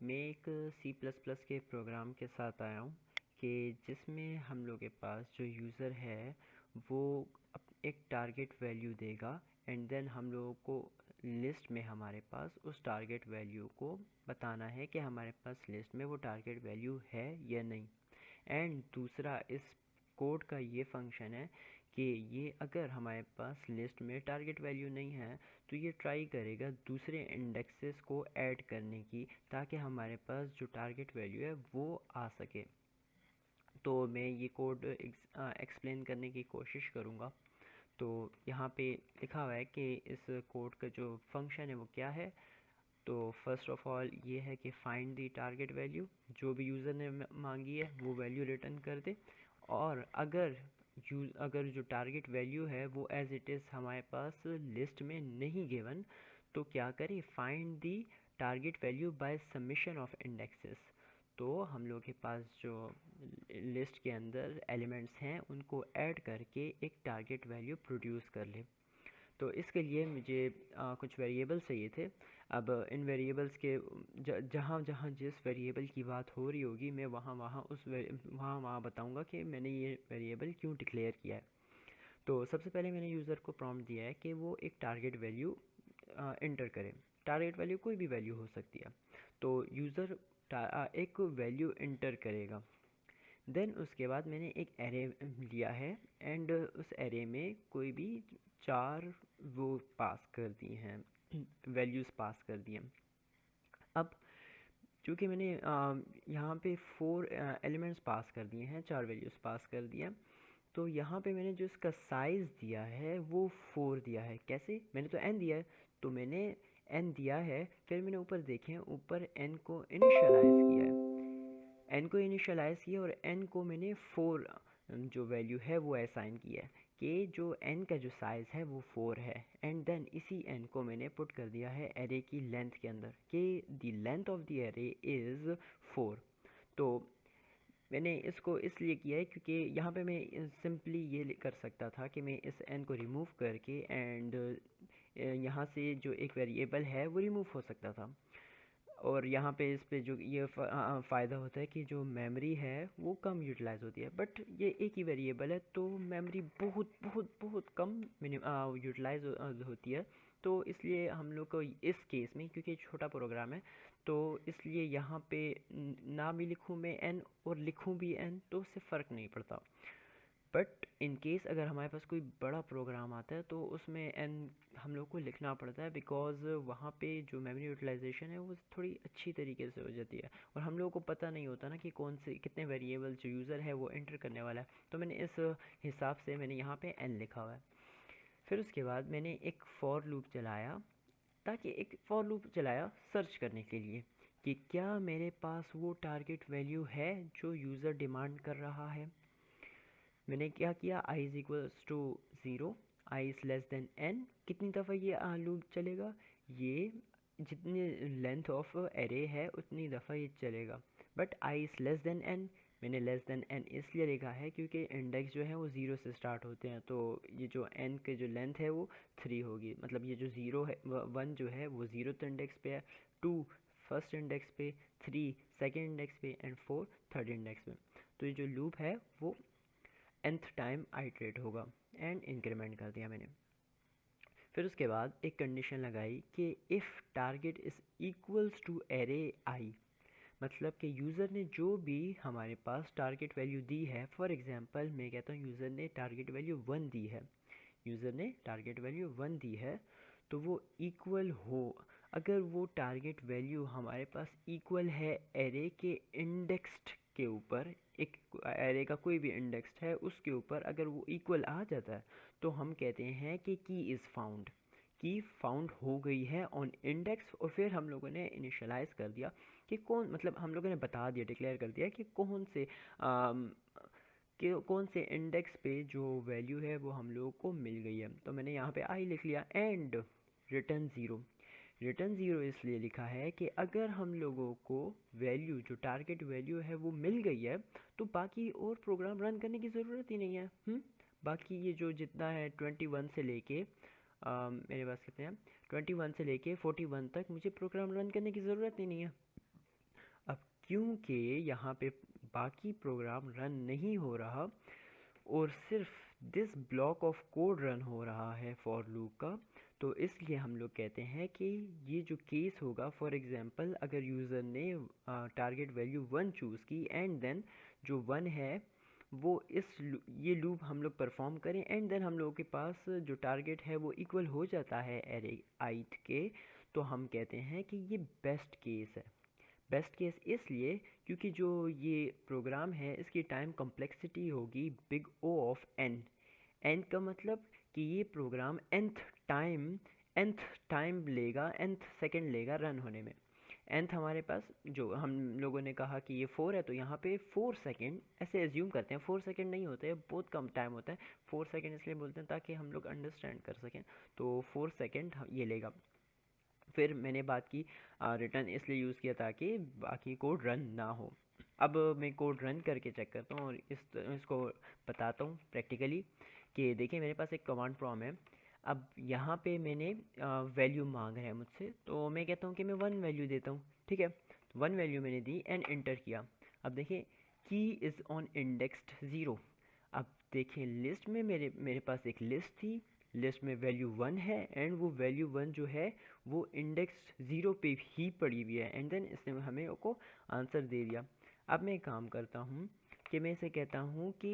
मैं एक C plus plus के प्रोग्राम के साथ आया हूँ कि जिसमें हम लोग के पास जो यूज़र है वो एक टारगेट वैल्यू देगा एंड देन हम लोगों को लिस्ट में हमारे पास उस टारगेट वैल्यू को बताना है कि हमारे पास लिस्ट में वो टारगेट वैल्यू है या नहीं। एंड दूसरा इस कोड का ये फंक्शन है कि ये अगर हमारे पास लिस्ट में टारगेट वैल्यू नहीं है तो ये ट्राई करेगा दूसरे इंडेक्सेस को ऐड करने की, ताकि हमारे पास जो टारगेट वैल्यू है वो आ सके। तो मैं ये कोड एक्सप्लेन करने की कोशिश करूँगा। तो यहाँ पे लिखा हुआ है कि इस कोड का जो फंक्शन है वो क्या है। तो फर्स्ट ऑफ ऑल ये है कि फाइंड दी टारगेट वैल्यू, जो भी यूज़र ने मांगी है वो वैल्यू रिटर्न कर दे। और अगर जो टारगेट वैल्यू है वो एज इट इज़ हमारे पास लिस्ट में नहीं गिवन, तो क्या करें, find the target value by submission of indexes. तो हम लोग के पास जो लिस्ट के अंदर एलिमेंट्स हैं उनको ऐड करके एक टारगेट वैल्यू प्रोड्यूस कर ले। तो इसके लिए मुझे कुछ वेरिएबल्स चाहिए थे। अब इन वेरिएबल्स के जहाँ जहाँ जिस वेरिएबल की बात हो रही होगी मैं वहाँ वहाँ वहाँ बताऊँगा कि मैंने ये वेरिएबल क्यों डिक्लेयर किया है। तो सबसे पहले मैंने यूज़र को प्रॉम्प्ट दिया है कि वो एक टारगेट वैल्यू इंटर करे। टारगेट वैल्यू कोई भी वैल्यू हो सकती है। तो यूज़र एक वैल्यू इंटर करेगा। देन उसके बाद मैंने एक एरे लिया है एंड उस एरे में कोई भी 4 वो पास कर दिए हैं, वैल्यूज़ पास कर दिए हैं। अब चूँकि मैंने यहाँ पे 4 एलिमेंट्स पास कर दिए हैं, 4 वैल्यूज़ पास कर दिए हैं, तो यहाँ पे मैंने जो इसका साइज़ दिया है वो 4 दिया है। कैसे? मैंने तो n दिया है, तो मैंने n दिया है, फिर मैंने ऊपर देखें, ऊपर n को इनिशियलाइज़ किया है। n को इनिशियलाइज़ किया और n को मैंने 4 जो वैल्यू है वो असाइन किया है कि जो n का जो साइज़ है वो 4 है। एंड देन इसी n को मैंने पुट कर दिया है एरे की लेंथ के अंदर कि the length of the array is 4। तो मैंने इसको इसलिए किया है क्योंकि यहाँ पे मैं सिंपली ये कर सकता था कि मैं इस n को रिमूव करके एंड यहाँ से जो एक वेरिएबल है वो रिमूव हो सकता था। और यहाँ पे इस पे जो ये फ़ायदा होता है कि जो मेमोरी है वो कम यूटिलाइज़ होती है, बट ये एक ही वेरिएबल है तो मेमोरी बहुत बहुत बहुत कम यूटिलाइज़ होती है। तो इसलिए हम लोग को इस केस में, क्योंकि छोटा प्रोग्राम है, तो इसलिए यहाँ पे ना भी लिखूँ मैं n और लिखूँ भी n तो उससे फ़र्क नहीं पड़ता। बट इन केस अगर हमारे पास कोई बड़ा प्रोग्राम आता है तो उसमें एन हम लोग को लिखना पड़ता है, बिकॉज़ वहाँ पे जो मेमोरी यूटिलाइजेशन है वो थोड़ी अच्छी तरीके से हो जाती है और हम लोगों को पता नहीं होता ना कि कौन से कितने वेरिएबल जो यूज़र है वो एंटर करने वाला है। तो मैंने इस हिसाब से मैंने यहाँ पे एन लिखा हुआ है। फिर उसके बाद मैंने एक फॉर लूप चलाया, सर्च करने के लिए कि क्या मेरे पास वो टारगेट वैल्यू है जो यूज़र डिमांड कर रहा है। मैंने क्या किया, i is equals to 0, I is less than n। कितनी दफ़ा ये लूप चलेगा, ये जितनी लेंथ ऑफ एरे है उतनी दफ़ा ये चलेगा। But i is less than n, मैंने लेस देन n इसलिए लिखा है क्योंकि इंडेक्स जो है वो 0 से स्टार्ट होते हैं, तो ये जो n के जो लेंथ है वो 3 होगी। मतलब ये जो 0 है 1 जो है वो 0th इंडेक्स पे है, 2 फर्स्ट इंडेक्स पे, 3 सेकेंड इंडेक्स पे एंड 4 थर्ड इंडेक्स पे। तो ये जो लूप है वो nth टाइम आइट्रेट होगा एंड इंक्रीमेंट कर दिया मैंने। फिर उसके बाद एक कंडीशन लगाई कि if target is equals to array I, मतलब कि यूज़र ने जो भी हमारे पास टारगेट वैल्यू दी है, फॉर एग्जांपल मैं कहता हूँ यूज़र ने टारगेट वैल्यू 1 दी है, तो वो इक्वल हो, अगर वो टारगेट वैल्यू हमारे पास इक्वल है एरे के इंडेक्स्ड के ऊपर, एक एरे का कोई भी इंडेक्स्ड है उसके ऊपर अगर वो इक्वल आ जाता है, तो हम कहते हैं कि की फाउंड हो गई है ऑन इंडेक्स। और फिर हम लोगों ने इनिशियलाइज़ कर दिया कि मतलब हम लोगों ने बता दिया, डिक्लेयर कर दिया कि कौन से इंडेक्स पे जो वैल्यू है वो हम लोगों को मिल गई है। तो मैंने यहाँ पे आई लिख लिया एंड रिटर्न ज़ीरो इसलिए लिखा है कि अगर हम लोगों को वैल्यू जो टारगेट वैल्यू है वो मिल गई है तो बाकी और प्रोग्राम रन करने की ज़रूरत ही नहीं है। बाकी ये जो जितना है 21 से लेके मेरे पास कितने हैं, 21 से लेके 41 तक मुझे प्रोग्राम रन करने की ज़रूरत ही नहीं है। क्योंकि यहाँ पे बाकी प्रोग्राम रन नहीं हो रहा और सिर्फ this block of code run हो रहा है फॉर लूप का। तो इसलिए हम लोग कहते हैं कि ये जो केस होगा, फॉर एग्जांपल अगर यूज़र ने टारगेट वैल्यू 1 चूज़ की एंड देन जो 1 है वो ये लूप हम लोग परफॉर्म करें एंड देन हम लोगों के पास जो टारगेट है वो इक्वल हो जाता है एरे ith के, तो हम कहते हैं कि ये बेस्ट केस है। बेस्ट केस इसलिए क्योंकि जो ये प्रोग्राम है इसकी टाइम कॉम्प्लेक्सिटी होगी big O of n। n का मतलब कि ये प्रोग्राम nth टाइम लेगा, nth सेकंड लेगा रन होने में। nth हमारे पास जो हम लोगों ने कहा कि ये 4 है, तो यहाँ पे 4 सेकंड ऐसे एज्यूम करते हैं। 4 सेकंड नहीं होते हैं, बहुत कम टाइम होता है। 4 सेकंड इसलिए बोलते हैं ताकि हम लोग अंडरस्टैंड कर सकें। तो 4 सेकंड ये लेगा। फिर मैंने बात की रिटर्न इसलिए यूज़ किया ताकि बाकी कोड रन ना हो। अब मैं कोड रन करके चेक करता हूँ और इसको बताता हूँ प्रैक्टिकली कि देखिए मेरे पास एक कमांड प्रॉम्प्ट है। अब यहाँ पे मैंने वैल्यू मांग रहा है मुझसे, तो मैं कहता हूँ कि मैं 1 वैल्यू देता हूँ, ठीक है। 1 वैल्यू मैंने दी एंड इंटर किया। अब देखिए की इज़ ऑन इंडेक्स्ड 0। अब देखिए लिस्ट में मेरे पास एक लिस्ट थी, लिस्ट में वैल्यू 1 है एंड वो वैल्यू 1 जो है वो इंडेक्स 0 पे ही पड़ी हुई है एंड देन इसने हमें को आंसर दे दिया। अब मैं काम करता हूँ कि मैं इसे कहता हूँ कि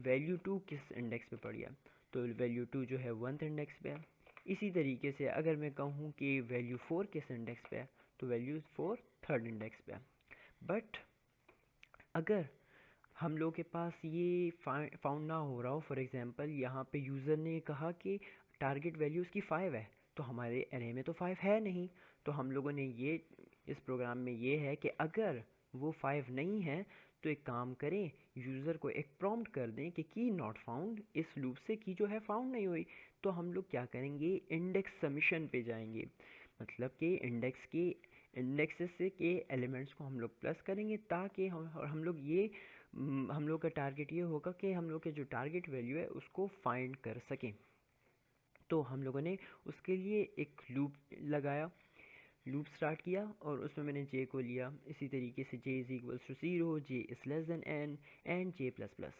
वैल्यू 2 किस इंडेक्स पे पड़ी है, तो वैल्यू 2 जो है 1th इंडेक्स पे है। इसी तरीके से अगर मैं कहूँ कि वैल्यू 4 किस इंडेक्स पे है, तो वैल्यू 4 3rd इंडेक्स पे है। बट अगर हम लोग के पास ये फाउंड ना हो रहा हो, फॉर एग्जांपल यहाँ पे यूज़र ने कहा कि टारगेट वैल्यू उसकी 5 है, तो हमारे अरे में तो 5 है नहीं। तो हम लोगों ने ये इस प्रोग्राम में ये है कि अगर वो 5 नहीं है तो एक काम करें, यूज़र को एक प्रॉम्प्ट कर दें कि की नॉट फाउंड, इस लूप से की जो है फाउंड नहीं हुई। तो हम लोग क्या करेंगे, इंडेक्स सबमिशन पे जाएंगे, मतलब कि इंडेक्सेस से के एलिमेंट्स को हम लोग प्लस करेंगे ताकि हम लोग ये हम लोग का टारगेट ये होगा कि हम लोग के जो टारगेट वैल्यू है उसको फाइंड कर सकें। तो हम लोगों ने उसके लिए एक लूप लगाया, लूप स्टार्ट किया और उसमें मैंने जे को लिया। इसी तरीके से J is equals to 0, J is less than n and J plus plus.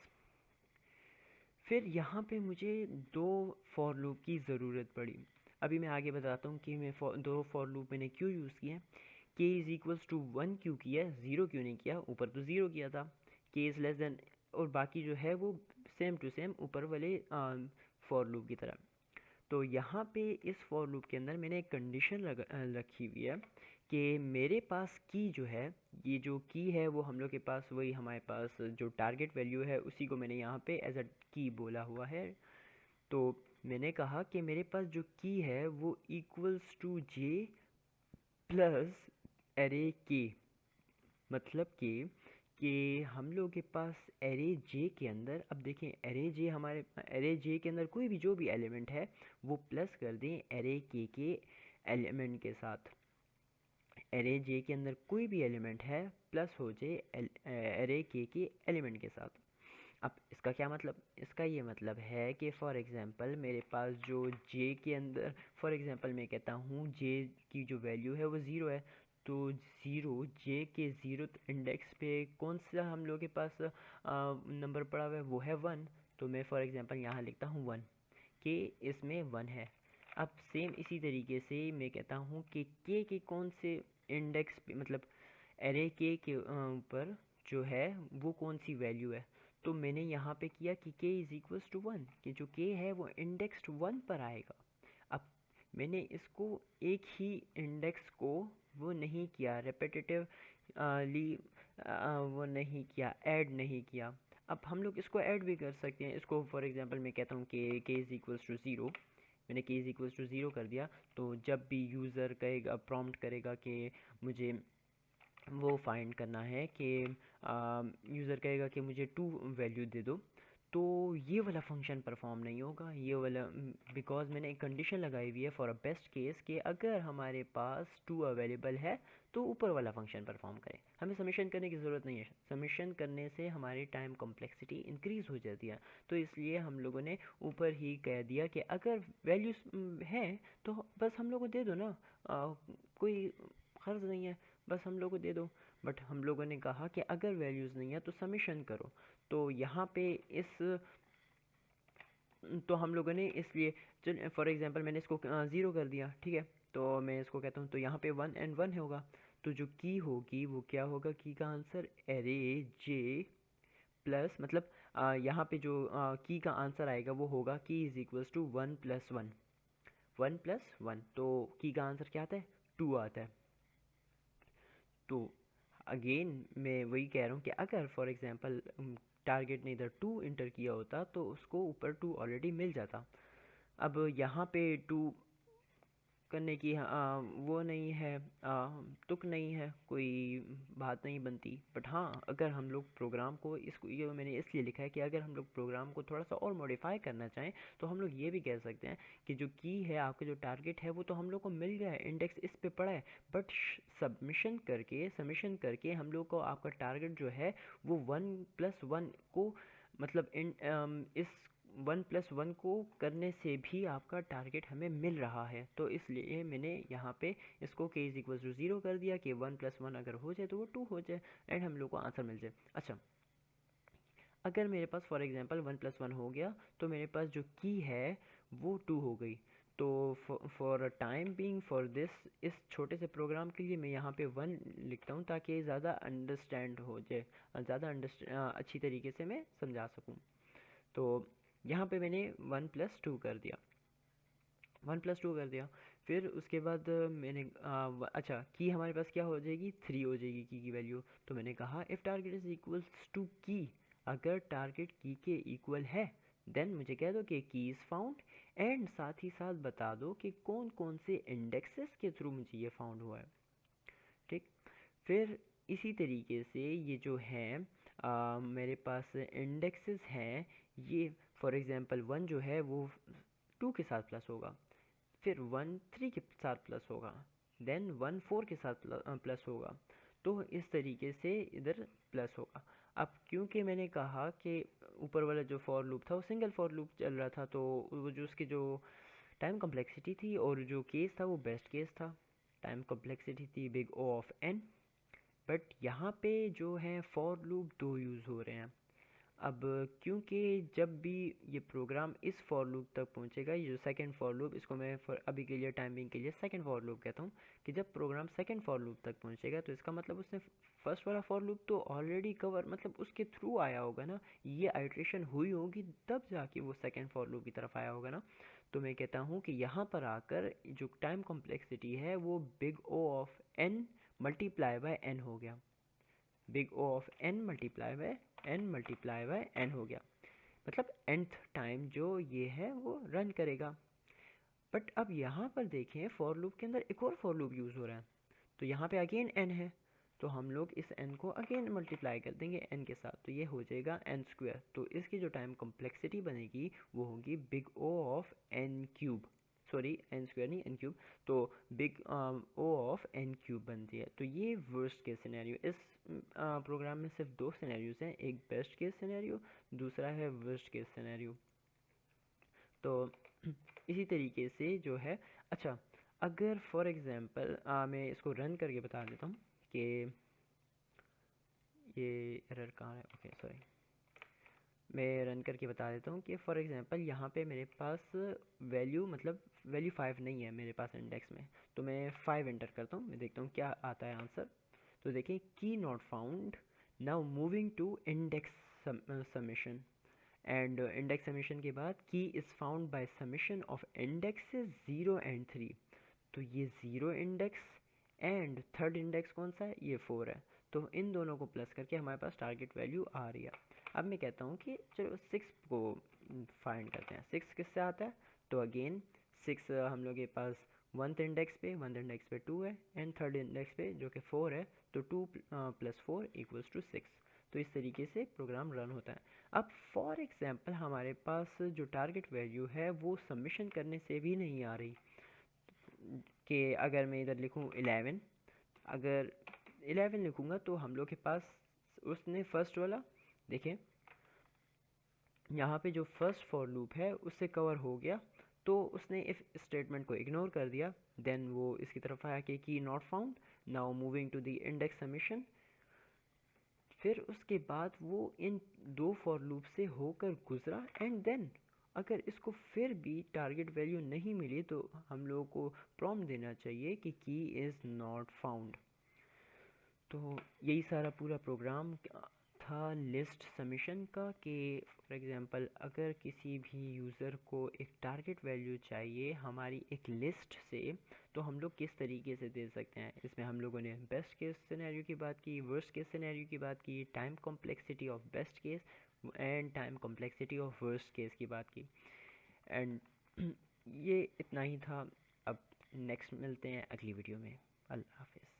फिर यहाँ पे मुझे दो फॉर लूप की ज़रूरत पड़ी। अभी मैं आगे बताता हूँ कि मैं दो फॉर लूप मैंने क्यों यूज़ किए। के इज़ इक्वल्स टू 1 क्यों किया, 0 क्यों नहीं किया, ऊपर तो 0 किया था। के इज़ लेस देन, और बाकी जो है वो सेम टू सेम ऊपर वाले फॉर लूप की तरह। तो यहाँ पे इस फॉर लूप के अंदर मैंने एक कंडीशन रखी हुई है कि मेरे पास की जो है, ये जो की है वो हम लोग के पास वही हमारे पास जो टारगेट वैल्यू है उसी को मैंने यहाँ पे एज अ की बोला हुआ है। तो मैंने कहा कि मेरे पास जो की है वो equals to J plus array K, मतलब कि हम लोग के पास एरे जे के अंदर, अब देखें एरे जे के अंदर कोई भी जो भी एलिमेंट है वो प्लस कर दें एरे के एलिमेंट के साथ। एरे जे के अंदर कोई भी एलिमेंट है प्लस हो जाए एरे के एलिमेंट के साथ। अब इसका क्या मतलब, इसका ये मतलब है कि फॉर एग्जांपल मेरे पास जो जे के अंदर, फॉर एग्जांपल मैं कहता हूँ जे की जो वैल्यू है वो 0 है, तो 0 जे के 0th इंडेक्स पे कौन सा हम लोग के पास नंबर पड़ा हुआ है, वो है 1। तो मैं फॉर एग्जांपल यहाँ लिखता हूँ 1 कि इसमें 1 है। अब सेम इसी तरीके से मैं कहता हूँ कि के कौन से इंडेक्स पे, मतलब एरे के ऊपर जो है वो कौन सी वैल्यू है। तो मैंने यहाँ पे किया कि k इज़ इक्वल्स टू 1, कि जो k है वो इंडेक्स्ड 1 पर आएगा। अब मैंने इसको एक ही इंडेक्स को वो नहीं किया रेपिटेटिव ली, वो नहीं किया, ऐड नहीं किया। अब हम लोग इसको ऐड भी कर सकते हैं। इसको फॉर एग्जांपल मैं कहता हूँ कि k इज़ इक्वल्स टू 0, मैंने k इज़ इक्वल्स टू 0 कर दिया। तो जब भी यूज़र कहेगा, प्रॉम्प्ट करेगा कि मुझे वो फाइंड करना है कि यूज़र कहेगा कि मुझे 2 वैल्यू दे दो, तो ये वाला फंक्शन परफॉर्म नहीं होगा, ये वाला, बिकॉज मैंने एक कंडीशन लगाई हुई है फॉर अ बेस्ट केस कि अगर हमारे पास 2 अवेलेबल है तो ऊपर वाला फंक्शन परफॉर्म करे। हमें सबमिशन करने की ज़रूरत नहीं है, सबमिशन करने से हमारी टाइम कॉम्प्लेक्सिटी इंक्रीज़ हो जाती है। तो इसलिए हम लोगों ने ऊपर ही कह दिया कि अगर वैल्यूज़ हैं तो बस हम लोग को दे दो ना, कोई ग़र्ज़ नहीं है। बस हम लोग को दे दो। बट हम लोगों ने कहा कि अगर वैल्यूज़ नहीं है तो समेशन करो। तो यहाँ पे इस तो हम लोगों ने इसलिए चल फॉर एग्जांपल मैंने इसको 0 कर दिया, ठीक है। तो मैं इसको कहता हूँ तो यहाँ पे 1 एंड 1 होगा। तो जो की होगी वो क्या होगा, की का आंसर एरे जे प्लस मतलब यहाँ पे जो की का आंसर आएगा वो होगा की इज इक्वल्स टू 1+1, 1+1। तो की का आंसर क्या आता है, 2 आता है। तो अगेन मैं वही कह रहा हूँ कि अगर फॉर एग्जांपल टारगेट ने इधर 2 इंटर किया होता तो उसको ऊपर 2 ऑलरेडी मिल जाता। अब यहाँ पे 2 करने की वो नहीं है, तुक नहीं है, कोई बात नहीं बनती। बट हाँ, अगर हम लोग प्रोग्राम को इसको ये मैंने इसलिए लिखा है कि अगर हम लोग प्रोग्राम को थोड़ा सा और मॉडिफाई करना चाहें तो हम लोग ये भी कह सकते हैं कि जो की है आपका जो टारगेट है वो तो हम लोग को मिल गया है, इंडेक्स इस पे पड़ा है। बट सबमिशन करके हम लोग को आपका टारगेट जो है वो 1+1 को मतलब इस 1+1 को करने से भी आपका टारगेट हमें मिल रहा है। तो इसलिए मैंने यहाँ पे इसको k इज इक्वल टू 0 कर दिया कि 1+1 अगर हो जाए तो वो 2 हो जाए एंड हम लोग को आंसर मिल जाए। अच्छा, अगर मेरे पास फॉर एग्जांपल 1+1 हो गया तो मेरे पास जो की है वो 2 हो गई। तो for time being for this इस छोटे से प्रोग्राम के लिए मैं यहाँ पे 1 लिखता हूँ ताकि ज़्यादा अंडरस्टैंड हो जाए, ज़्यादा अच्छी तरीके से मैं समझा सकूँ। तो यहाँ पे मैंने 1+2 कर दिया, 1+2 कर दिया। फिर उसके बाद मैंने अच्छा की हमारे पास क्या हो जाएगी, 3 हो जाएगी की वैल्यू। तो मैंने कहा if target is equals to key, अगर टारगेट की के इक्वल है देन मुझे कह दो कि की इज़ फाउंड एंड साथ ही साथ बता दो कि कौन कौन से इंडेक्सेस के थ्रू मुझे ये फाउंड हुआ है, ठीक। फिर इसी तरीके से ये जो है मेरे पास इंडेक्सेस हैं, ये फॉर एग्जांपल 1 जो है वो 2 के साथ प्लस होगा, फिर 1 3 के साथ प्लस होगा, देन 1 4 के साथ प्लस होगा। तो इस तरीके से इधर प्लस होगा। अब क्योंकि मैंने कहा कि ऊपर वाला जो फॉर लूप था वो सिंगल फॉर लूप चल रहा था, तो वो जो उसकी जो टाइम कॉम्प्लेक्सिटी थी और जो केस था वो बेस्ट केस था। टाइम कॉम्प्लेक्सिटी थी big O of N. But यहाँ पे जो है फॉर लूप 2 यूज़ हो रहे हैं। अब क्योंकि जब भी ये प्रोग्राम इस फॉर लूप तक पहुंचेगा, ये जो सेकंड फॉर लूप, इसको मैं फॉर अभी के लिए टाइमिंग के लिए सेकंड फॉर लूप कहता हूँ, कि जब प्रोग्राम सेकंड फॉर लूप तक पहुंचेगा तो इसका मतलब उसने फर्स्ट वाला फॉर लूप तो ऑलरेडी कवर मतलब उसके थ्रू आया होगा ना, ये आइट्रेशन हुई होगी तब जाके वो सेकंड फॉर लूप की तरफ आया होगा ना। तो मैं कहता हूँ कि यहाँ पर आकर जो टाइम कॉम्प्लेक्सिटी है वो big O of N multiply by N हो गया, big O of N multiply by N हो गया। मतलब nth टाइम जो ये है वो रन करेगा। बट अब यहाँ पर देखें फॉर लूप के अंदर एक और फॉर लूप यूज़ हो रहा है, तो यहाँ पे अगेन n है, तो हम लोग इस n को अगेन मल्टीप्लाई कर देंगे n के साथ, तो ये हो जाएगा n²। तो इसकी जो टाइम कॉम्प्लेक्सिटी बनेगी वो होगी big O of n cube, sorry n² नहीं n क्यूब, तो big O of n cube बनती है। तो ये वर्स्ट केस सिनेरियो, इस प्रोग्राम में सिर्फ 2 सिनेरियोज हैं, एक बेस्ट केस सिनेरियो, दूसरा है वर्स्ट केस सिनेरियो। तो इसी तरीके से जो है, अच्छा अगर फॉर एग्जांपल मैं इसको रन करके बता देता हूँ कि ये एरर कहाँ है, ओके सॉरी, मैं रन करके बता देता हूँ कि फॉर एग्जांपल यहाँ पे मेरे पास वैल्यू मतलब वैल्यू 5 नहीं है मेरे पास इंडेक्स में, तो मैं 5 एंटर करता हूँ, मैं देखता हूँ क्या आता है आंसर। तो देखिए key not found, now moving to index submission, and index submission के बाद key is found by submission of indexes 0 and 3। तो ये 0 इंडेक्स एंड थर्ड इंडेक्स कौन सा है, ये 4 है। तो इन दोनों को प्लस करके हमारे पास टारगेट वैल्यू आ रही है। अब मैं कहता हूँ कि चलो 6 को फाइंड करते हैं, 6 किससे आता है, तो अगेन 6 हम लोग के पास वन इंडेक्स पे 2 है एंड थर्ड इंडेक्स पे जो कि 4 है, तो 2 + 4 = 6। तो इस तरीके से प्रोग्राम रन होता है। अब फॉर एग्जांपल हमारे पास जो टारगेट वैल्यू है वो सबमिशन करने से भी नहीं आ रही, कि अगर मैं इधर लिखूँ 11, अगर 11 लिखूँगा तो हम लोग के पास उसने फर्स्ट वाला देखें यहाँ पे जो फर्स्ट फॉर लूप है उससे कवर हो गया, तो उसने इफ स्टेटमेंट को इग्नोर कर दिया, देन वो इसकी तरफ आया कि key not found, now moving to the index summation. फिर उसके बाद वो इन 2 फॉर लूप से होकर गुजरा एंड देन अगर इसको फिर भी टारगेट वैल्यू नहीं मिली तो हम लोगों को प्रॉम्प्ट देना चाहिए कि की इज़ नॉट फाउंड। तो यही सारा पूरा प्रोग्राम था लिस्ट समेशन का कि फॉर एग्ज़ाम्पल अगर किसी भी यूज़र को एक टारगेट वैल्यू चाहिए हमारी एक लिस्ट से तो हम लोग किस तरीके से दे सकते हैं। इसमें हम लोगों ने बेस्ट केस सिनेरियो की बात की, वर्स्ट केस सिनेरियो की बात की, time complexity of best case and time complexity of worst case की बात की। एंड ये इतना ही था। अब नेक्स्ट मिलते हैं अगली वीडियो में। अल्लाह हाफिज़।